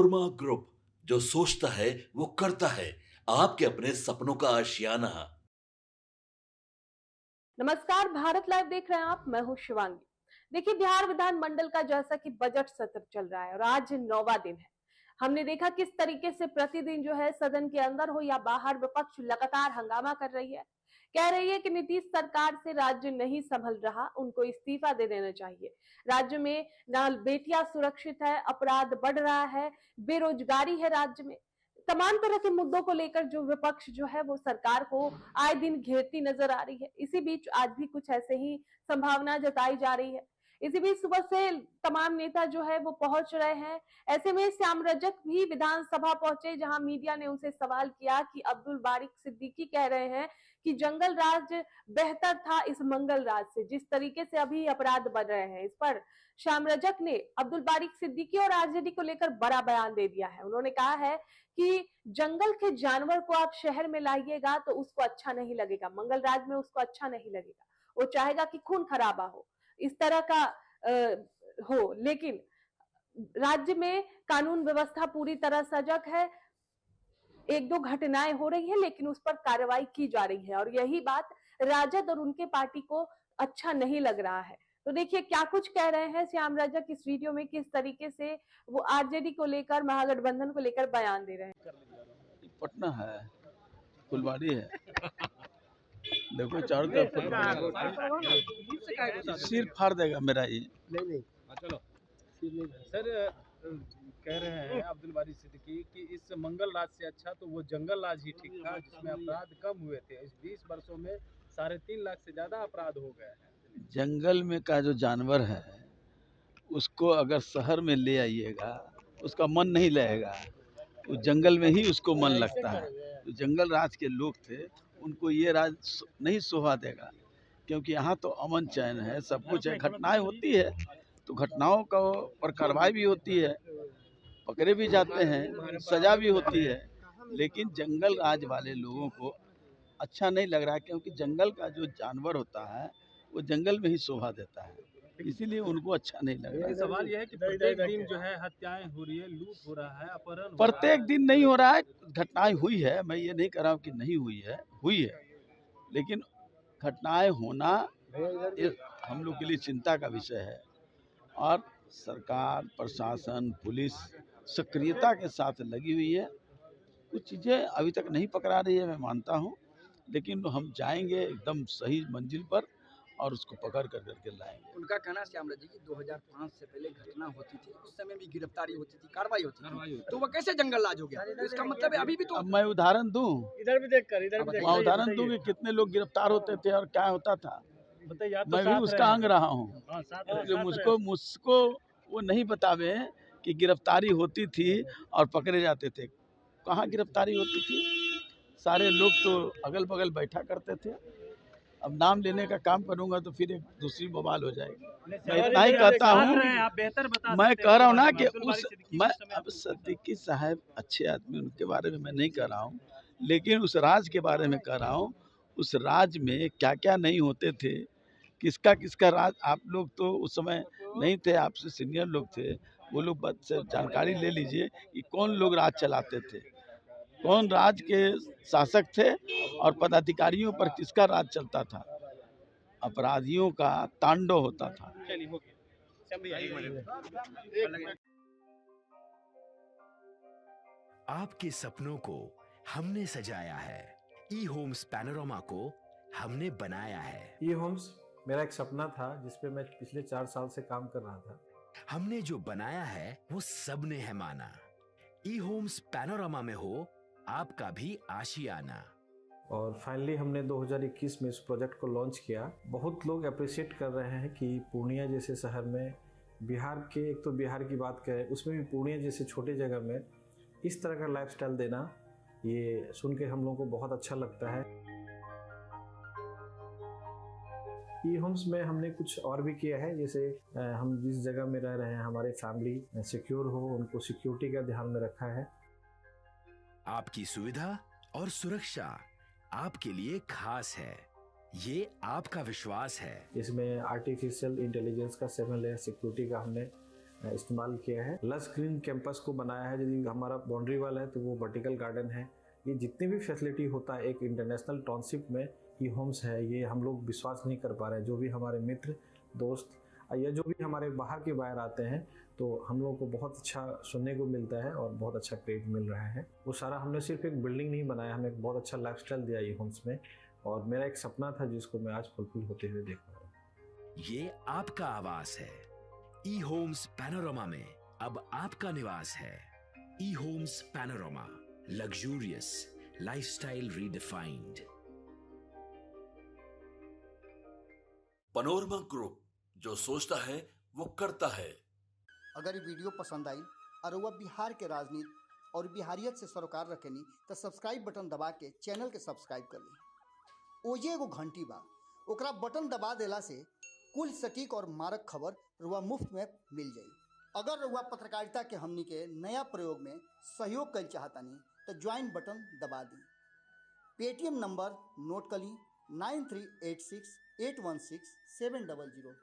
Manorama group, जो सोचता है वो करता है। आपके अपने सपनों का आशियाना। नमस्कार, भारत लाइव देख रहे हैं आप। मैं हूं शिवांगी। देखिए, बिहार विधानमंडल का जैसा कि बजट सत्र चल रहा है और आज 9वां दिन है। हमने देखा किस तरीके से प्रतिदिन जो है सदन के अंदर हो या बाहर विपक्ष लगातार हंगामा कर रही है। कह रही है कि नीतीश सरकार से राज्य नहीं संभल रहा, उनको इस्तीफा दे देना चाहिए। राज्य में ना बेटियां सुरक्षित है, अपराध बढ़ रहा है, बेरोजगारी है राज्य में। तमाम तरह के मुद्दों को लेकर जो विपक्ष जो है वो सरकार को आए दिन घेरती नजर आ रही है। इसी बीच आज भी कुछ ऐसे ही संभावना जताई जा रही है। इसी बीच सुबह से तमाम नेता जो है वो पहुंच रहे हैं। ऐसे में श्याम रजक भी विधानसभा पहुंचे, जहां मीडिया ने उनसे सवाल किया कि अब्दुल बारिक सिद्दीकी कह रहे हैं कि जंगल राज बेहतर था इस मंगल राज से, जिस तरीके से अभी अपराध बढ़ रहे हैं। इस पर श्याम रजक ने अब्दुल बारिक सिद्दीकी और आरजेडी को लेकर बड़ा बयान दे दिया है। उन्होंने कहा है कि जंगल के जानवर को आप शहर में लाइएगा तो उसको अच्छा नहीं लगेगा, मंगल राज में उसको अच्छा नहीं लगेगा। वो चाहेगा कि खून खराबा हो, इस तरह का हो। लेकिन राज्य में कानून व्यवस्था पूरी तरह सजग है। एक दो घटनाएं हो रही है लेकिन उस पर कार्रवाई की जा रही है, और यही बात राजद और उनके पार्टी को अच्छा नहीं लग रहा है। तो देखिए क्या कुछ कह रहे हैं श्याम रजक इस वीडियो में, किस तरीके से वो आरजेडी को लेकर, महागठबंधन को लेकर बयान दे रहे हैं। पटना है, फुलवाड़ी है। देखो चारों तरफ सिर फाड़ देगा मेरा ये। नहीं चलो सर, कह रहे हैं अब्दुल बारी सिद्दीकी कि इस मंगल राज से अच्छा तो वो जंगल राज ही ठीक था, जिसमें अपराध कम हुए थे। इस 20 वर्षों में 3.5 लाख से ज्यादा अपराध हो गए हैं। जंगल में का जो जानवर है उसको अगर शहर में ले आइएगा उसका मन नहीं लगेगा, उस जंगल में ही उसको मन लगता है। जो जंगल राज के लोग थे उनको ये राज नहीं शोभा देगा, क्योंकि यहाँ तो अमन चैन है, सब कुछ है। घटनाएं होती है तो घटनाओं का पर कार्रवाई भी होती है, पकड़े भी जाते हैं, सजा भी होती है। लेकिन जंगल राज वाले लोगों को अच्छा नहीं लग रहा है, क्योंकि जंगल का जो जानवर होता है वो जंगल में ही शोभा देता है, इसीलिए उनको अच्छा नहीं लग रहा है। सवाल यह है कि प्रत्येक दिन जो है हत्याएं हो रही है, लूट हो रहा है, अपहरण प्रत्येक दिन नहीं हो रहा है, घटनाएं हुई है, मैं ये नहीं कह रहा हूँ कि नहीं हुई है, हुई है। लेकिन घटनाएं होना ये हम लोग के लिए चिंता का विषय है, और सरकार, प्रशासन, पुलिस सक्रियता के साथ लगी हुई है। कुछ चीज़ें अभी तक नहीं पकड़ा रही है, मैं मानता हूँ, लेकिन हम जाएंगे एकदम सही मंजिल पर और उसको पकड़ कर करके लाएंगे। उनका कहना श्याम रजक जी 2005 से पहले घटना होती थी, उस समय भी गिरफ्तारी होती थी, कार्रवाई होती थी, तो वो कैसे जंगल राज हो गया? तो इसका मतलब है अभी भी तो। अब मैं उदाहरण दूं, इधर भी देख कर मैं उदाहरण दूं कि कितने लोग गिरफ्तार होते थे और क्या होता था। मैं भी उसका अंग रहा हूँ, इसलिए मुझको वो नहीं बतावे कि गिरफ्तारी होती थी और पकड़े जाते थे। कहाँ गिरफ्तारी होती थी? सारे लोग तो अगल बगल बैठा करते थे। अब नाम लेने का काम करूंगा तो फिर एक दूसरी बवाल हो जाएगी। मैं इतना ही कहता हूँ, मैं कह रहा हूँ ना कि मैं अब सिद्दीकी साहब अच्छे आदमी, उनके बारे में मैं नहीं कह रहा हूँ, लेकिन उस राज के बारे में कह रहा हूँ। उस राज में क्या क्या नहीं होते थे, किसका किसका राज। आप लोग तो उस समय नहीं थे, आपसे सीनियर लोग थे, वो लोग से जानकारी ले लीजिए कि कौन लोग राज चलाते थे, कौन राज के शासक थे और पदाधिकारियों पर किसका राज चलता था। अपराधियों का तांडव होता था। आपके सपनों को हमने सजाया है, ई होम्स पैनोरामा को हमने बनाया है। ई होम्स मेरा एक सपना था जिस पे मैं पिछले 4 साल से काम कर रहा था। हमने जो बनाया है वो सबने है माना। ई होम्स पैनोरामा में हो आपका भी आशियाना। और फाइनली हमने 2021 में इस प्रोजेक्ट को लॉन्च किया। बहुत लोग अप्रिशिएट कर रहे हैं कि पूर्णिया जैसे शहर में, बिहार के, एक तो बिहार की बात करें उसमें भी पूर्णिया जैसे छोटे जगह में इस तरह का लाइफस्टाइल देना, ये सुन के हम लोगों को बहुत अच्छा लगता है। ई होम्स में हमने कुछ और भी किया है, जैसे हम जिस जगह में रह रहे हैं हमारे फैमिली सिक्योर हो, उनको सिक्योरिटी का ध्यान में रखा है। आपकी सुविधा और सुरक्षा आपके लिए खास है, ये आपका विश्वास है। इसमें आर्टिफिशियल इंटेलिजेंस का 7 लेयर सिक्योरिटी का हमने इस्तेमाल किया है। लस ग्रीन कैंपस को बनाया है। यदि हमारा बाउंड्री वाल है तो वो वर्टिकल गार्डन है। ये जितनी भी फैसिलिटी होता है एक इंटरनेशनल टाउनशिप में ई होम्स है, ये हम लोग विश्वास नहीं कर पा रहे हैं। जो भी हमारे मित्र दोस्त या जो भी हमारे बाहर के बाहर आते हैं तो हम लोगों को बहुत अच्छा सुनने को मिलता है और बहुत अच्छा क्रेडिट मिल रहा है। वो सारा हमने सिर्फ एक बिल्डिंग नहीं बनाया, हमें एक बहुत अच्छा लाइफस्टाइल दिया ई होम्स में, और मेरा एक सपना था जिसको मैं आज फुलफिल होते हुए देख रहा हूँ। ये आपका आवास है। ई होम्स पैनोरामा में अब आपका निवास है। E Homes Panorama, luxurious lifestyle redefined. Panorama Group, जो सोचता है वो करता है। अगर ये वीडियो पसंद आई और वह बिहार के राजनीति और बिहारियत से सरोकार रखेनी तो सब्सक्राइब बटन दबा के चैनल के सब्सक्राइब कर ली। ओजे एगो घंटी बा, ओकरा बटन दबा देला से कुल सटीक और मारक खबर रुआ मुफ्त में मिल जाई। अगर रुआ पत्रकारिता के हमनी के नया प्रयोग में सहयोग कर चाहतानी तो ज्वाइन बटन दबा दी। पेटीएम नंबर नोट कर ली 9386816700।